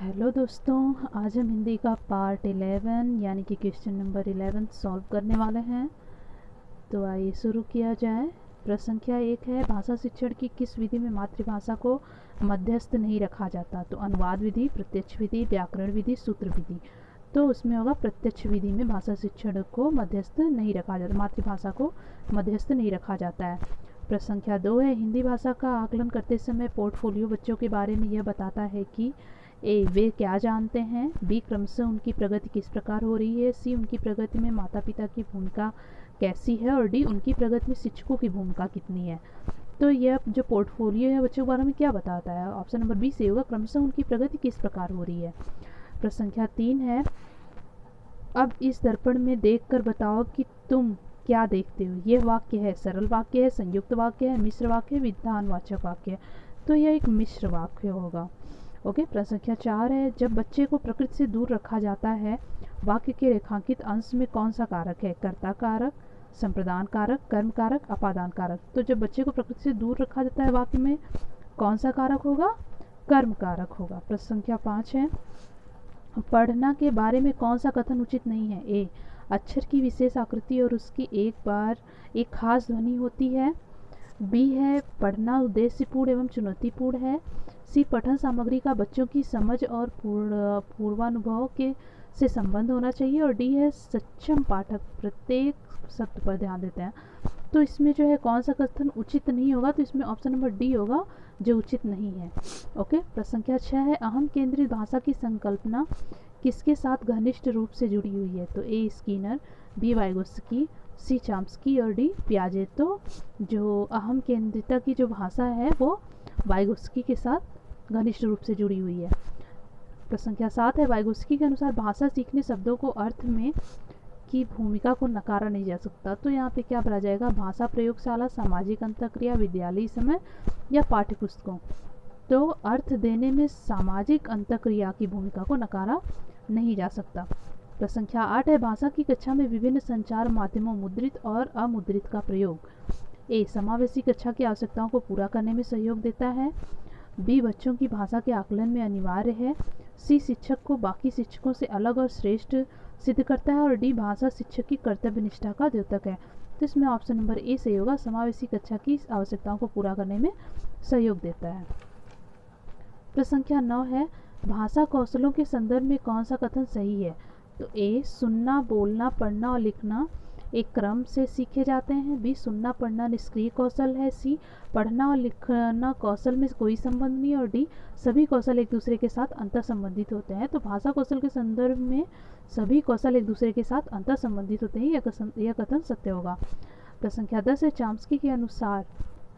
Hello दोस्तों, आज हम हिंदी का पार्ट 11 यानी कि क्वेश्चन नंबर 11 सॉल्व करने वाले हैं। तो आइए शुरू किया जाए। प्रश्न संख्या 1 है, भाषा शिक्षण की किस विधि में मातृभाषा को मध्यस्थ नहीं रखा जाता? तो अनुवाद विधि, प्रत्यक्ष विधि, व्याकरण विधि, सूत्र विधि। तो उसमें होगा प्रत्यक्ष विधि में भाषा शिक्षण को मध्यस्थ नहीं रखा जाता, मातृभाषा को मध्यस्थ नहीं रखा जाता है। प्रश्न संख्या 2 है, हिंदी भाषा का आकलन करते समय पोर्टफोलियो बच्चों के बारे में यह बताता है कि ए वे क्या जानते हैं, बी क्रमशः उनकी प्रगति किस प्रकार हो रही है, सी उनकी प्रगति में माता पिता की भूमिका कैसी है और डी उनकी प्रगति में शिक्षकों की भूमिका कितनी है। तो यह जो पोर्टफोलियो है बच्चों के बारे में क्या बताता है? ऑप्शन नंबर बी से होगा, क्रमशः उनकी प्रगति किस प्रकार हो रही है। प्रश्न संख्या 3 है, अब इस दर्पण में देखकर बताओ कि तुम क्या देखते हो। यह वाक्य है सरल वाक्य है, संयुक्त वाक्य है, मिश्र वाक्य है, विधानवाचक वाक्य है। तो यह एक मिश्र वाक्य होगा। ओके। प्रश्न संख्या 4 है, जब बच्चे को प्रकृति से दूर रखा जाता है, वाक्य के रेखांकित अंश में कौन सा कारक है? कर्ता कारक, संप्रदान कारक, कर्म कारक, अपादान कारक। तो जब बच्चे को प्रकृति से दूर रखा जाता है, वाक्य में कौन सा कारक होगा? कर्म कारक होगा। प्रश्न संख्या 5 है, पढ़ना के बारे में कौन सा कथन उचित नहीं है? ए अक्षर की विशेष आकृति और उसकी एक खास ध्वनि होती है। बी है पढ़ना उद्देश्यपूर्ण एवं चुनौतीपूर्ण है। सी पठन सामग्री का बच्चों की समझ और पूर्वानुभव के से संबंध होना चाहिए। और डी है सक्षम पाठक प्रत्येक शब्द पर ध्यान देते हैं। तो इसमें जो है कौन सा कथन उचित नहीं होगा? तो इसमें ऑप्शन नंबर डी होगा जो उचित नहीं है। ओके। प्रश्न संख्या 6 है, अहम केंद्रित भाषा की संकल्पना किसके साथ घनिष्ठ रूप से जुड़ी हुई है? तो ए स्किनर, बी वाइगोत्स्की, सी चाम्स्की और डी पियाजे। तो जो अहम केंद्रिता की जो भाषा है वो वाइगोत्स्की के साथ घनिष्ठ रूप से जुड़ी हुई है। प्रश्न संख्या 7 है, वाइगोत्स्की के अनुसार भाषा सीखने शब्दों को अर्थ में की भूमिका को नकारा नहीं जा सकता। तो यहाँ पे क्या भरा जाएगा? भाषा प्रयोगशाला, सामाजिक अंतःक्रिया, विद्यालयी समय या पाठ्यपुस्तकों। तो अर्थ देने में सामाजिक अंतःक्रिया की भूमिका को नकारा नहीं जा सकता। प्रश्न संख्या 8 है, भाषा की कक्षा में विभिन्न संचार माध्यमों मुद्रित और अमुद्रित का प्रयोग ए समावेशी कक्षा की आवश्यकताओं को पूरा करने में सहयोग देता है। बी बच्चों की भाषा के आकलन में अनिवार्य है। सी शिक्षक को बाकी शिक्षकों से अलग और श्रेष्ठ सिद्ध करता है। और डी भाषा शिक्षक की कर्तव्य निष्ठा का द्योतक है। तो इसमें ऑप्शन नंबर ए सही होगा, समावेशी कक्षा की आवश्यकताओं को पूरा करने में सहयोग देता है। प्रश्न संख्या 9 है, भाषा कौशलों के संदर्भ में कौन सा कथन सही है? तो ए सुनना, बोलना, पढ़ना और लिखना एक क्रम से सीखे जाते हैं। बी सुनना पढ़ना निष्क्रिय कौशल है। सी पढ़ना और लिखना कौशल में कोई संबंध नहीं। और डी सभी कौशल एक दूसरे के साथ अंतर संबंधित होते हैं। तो भाषा कौशल के संदर्भ में सभी कौशल एक दूसरे के साथ अंतर संबंधित होते हैं, यह कथन सत्य होगा। प्रश्न संख्या 10 है, चाम्स्की के अनुसार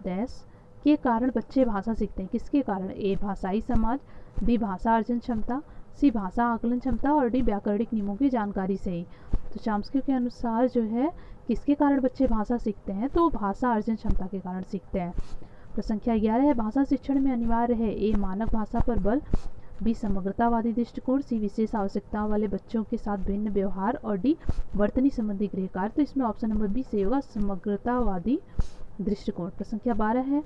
डैश के कारण बच्चे भाषा सीखते हैं। किसके कारण? ए भाषाई समाज, बी भाषा अर्जन क्षमता, सी भाषा आकलन क्षमता और डी व्याकरणिक नियमों की जानकारी से ही। तो चाम्स्की के अनुसार जो है किसके कारण बच्चे भाषा सीखते हैं? तो भाषा अर्जन क्षमता के कारण सीखते हैं। प्रश्न संख्या 11 है, भाषा शिक्षण में अनिवार्य है ए मानक भाषा पर बल, बी समग्रतावादी दृष्टिकोण, सी विशेष आवश्यकताओं वाले बच्चों के साथ भिन्न व्यवहार और डी वर्तनी संबंधी गृह कार्य। तो इसमें ऑप्शन नंबर बी सही होगा, समग्रतावादी दृष्टिकोण। प्रश्न संख्या 12 है,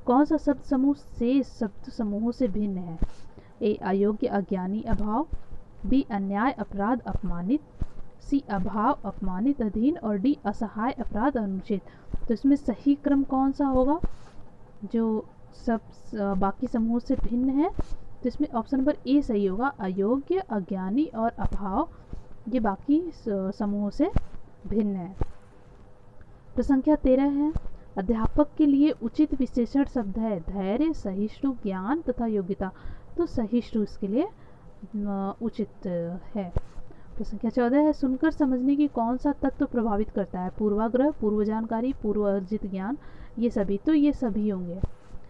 कौन सा शब्द समूह शेष शब्द समूहों से भिन्न है? ए अयोग्य, अज्ञानी, अभाव, बी अन्याय, अपराध, अपमानित, सी अभाव, अपमानित, अधीन और डी असहाय, अपराध, अनुचित। तो इसमें सही क्रम कौन सा होगा जो सब बाकी समूहों से भिन्न है? तो इसमें ऑप्शन नंबर ए सही होगा, अयोग्य, अज्ञानी और अभाव ये बाकी समूहों से भिन्न है। प्रश्न संख्या 13 है, अध्यापक के लिए उचित विशेषण शब्द है धैर्य, सहिष्णु, ज्ञान तथा योग्यता। तो सहिष्णु इसके लिए उचित है। प्रश्न संख्या 14 है, सुनकर समझने की कौन सा तत्व प्रभावित करता है? पूर्वाग्रह, पूर्व जानकारी, पूर्व अर्जित ज्ञान, ये सभी। तो ये सभी होंगे।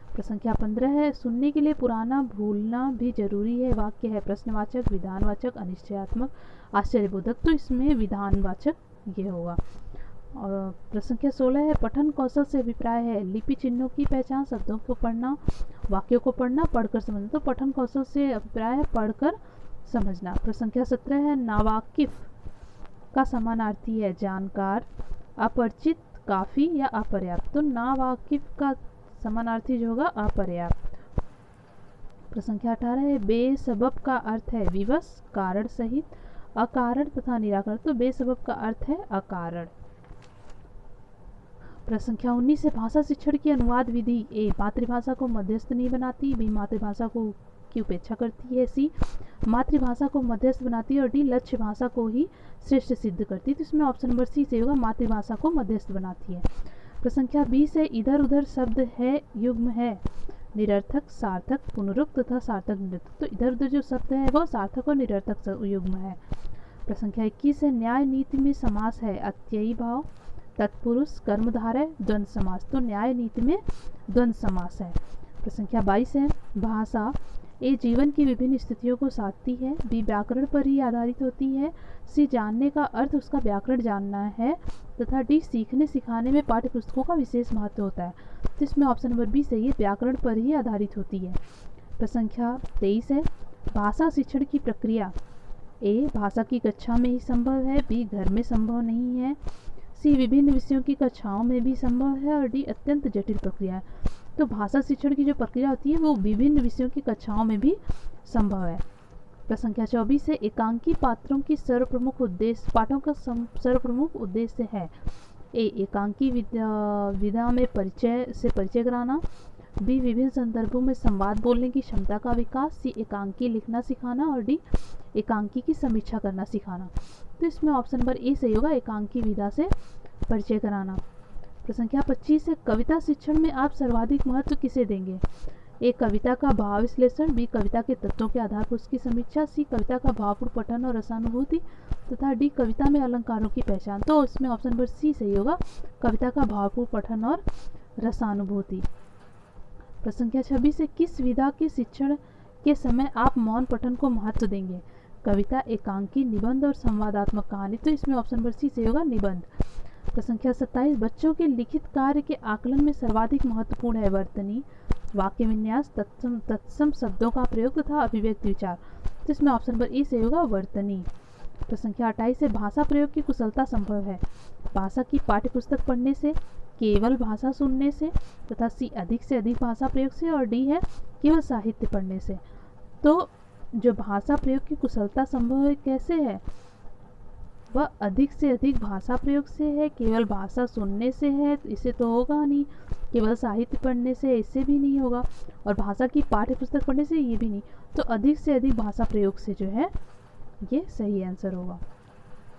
प्रश्न संख्या 15 है, सुनने के लिए पुराना भूलना भी जरूरी है। वाक्य है प्रश्नवाचक, विधानवाचक, अनिश्चयात्मक, आश्चर्यबोधक। तो इसमें विधानवाचक ये होगा। और प्रश्न संख्या 16 है, पठन कौशल से अभिप्राय है लिपि चिन्हों की पहचान, शब्दों को पढ़ना, वाक्यों को पढ़ना, पढ़कर समझना। तो पठन कौशल से अभिप्राय है पढ़कर समझना। प्रश्न संख्या 17 है, नावाकिफ का समानार्थी है जानकार, अपरिचित, काफ़ी या अपर्याप्त। तो नावाकिफ का समानार्थी जो होगा अपर्याप्त। प्रश्न संख्या 18 है बेसबब का अर्थ है विवश, कारण सहित, अकारण तथा निराकरण। तो बेसबब का अर्थ है अकारण। प्रश्न संख्या 19 है भाषा शिक्षण की अनुवाद विधि। ए मातृभाषा को मध्यस्थ नहीं बनाती, बी मातृभाषा को की उपेक्षा करती है, सी मातृभाषा को मध्यस्थ बनाती है और डी लक्ष्य भाषा को ही श्रेष्ठ सिद्ध करती है। तो इसमें ऑप्शन नंबर सी से होगा मातृभाषा को मध्यस्थ बनाती है। प्रश्न संख्या 20 है इधर उधर शब्द है युग्म है निरर्थक, सार्थक, पुनरुक्त तथा सार्थक निरर्थक। तो इधर उधर जो शब्द है वो सार्थक और निरर्थक युग्म है। प्रश्न संख्या 21 है न्याय नीति में समास है अत्ययी भाव, तत्पुरुष, कर्मधारय, द्वंद्व समास। तो न्याय नीति में द्वंद्व समास है। प्रश्न संख्या 22 है भाषा ए जीवन की विभिन्न स्थितियों को साधती है, बी व्याकरण पर ही आधारित होती है, सी जानने का अर्थ उसका व्याकरण जानना है तथा डी सीखने सिखाने में पाठ्य पुस्तकों का विशेष महत्व होता है। तो इसमें ऑप्शन नंबर बी सही है, व्याकरण पर ही आधारित होती है। प्रश्न संख्या 23 है भाषा शिक्षण की प्रक्रिया। ए भाषा की कक्षा में ही संभव है, बी घर में संभव नहीं है, सी विभिन्न विषयों की कक्षाओं में भी संभव है और डी अत्यंत जटिल प्रक्रिया है। तो भाषा शिक्षण की जो प्रक्रिया होती है वो विभिन्न विषयों की कक्षाओं में भी संभव है। प्रश्न संख्या 24 है एकांकी पात्रों की सर्वप्रमुख उद्देश्य पाठों का सर्वप्रमुख उद्देश्य है। ए एकांकी विधा में परिचय कराना, बी विभिन्न संदर्भों में संवाद बोलने की क्षमता का विकास, सी एकांकी लिखना सिखाना और डी एकांकी की समीक्षा करना सिखाना। तो इसमें ऑप्शन नंबर ए सही होगा, एकांकी विधा से परिचय कराना। प्रश्न संख्या 25 है कविता शिक्षण में आप सर्वाधिक महत्व किसे देंगे। ए कविता का भाव विश्लेषण, बी कविता के तत्वों के आधार पर उसकी समीक्षा, सी कविता का भावपूर्ण पठन और रसानुभूति तथा डी कविता में अलंकारों की पहचान। तो इसमें ऑप्शन नंबर सी सही होगा, कविता का भावपूर्ण पठन और रसानुभूति। प्रश्न संख्या 26 है किस विधा के शिक्षण के समय आप मौन पठन को महत्व देंगे। कविता, एकांकी, निबंध और संवादात्मक कहानी। तो इसमें ऑप्शन नंबर सी से होगा निबंध। प्रश्न संख्या 27 बच्चों के लिखित कार्य के आकलन में सर्वाधिक महत्वपूर्ण है वर्तनी, वाक्य विन्यास, तत्सम शब्दों का प्रयोग तथा अभिव्यक्ति विचार। तो इसमें ऑप्शन नंबर ए से होगा वर्तनी। प्रश्न संख्या 28 है भाषा प्रयोग की कुशलता संभव है। भाषा की पाठ्य पुस्तक पढ़ने से, केवल भाषा सुनने से तथा सी अधिक से अधिक भाषा प्रयोग से और डी है केवल साहित्य पढ़ने से। तो जो भाषा प्रयोग की कुशलता संभव है कैसे है, वह अधिक से अधिक भाषा प्रयोग से है, केवल भाषा सुनने से है इसे तो होगा नहीं, केवल साहित्य पढ़ने से इससे भी नहीं होगा और भाषा की पाठ्य पुस्तक पढ़ने से ये भी नहीं। तो अधिक से अधिक भाषा प्रयोग से जो है ये सही आंसर होगा।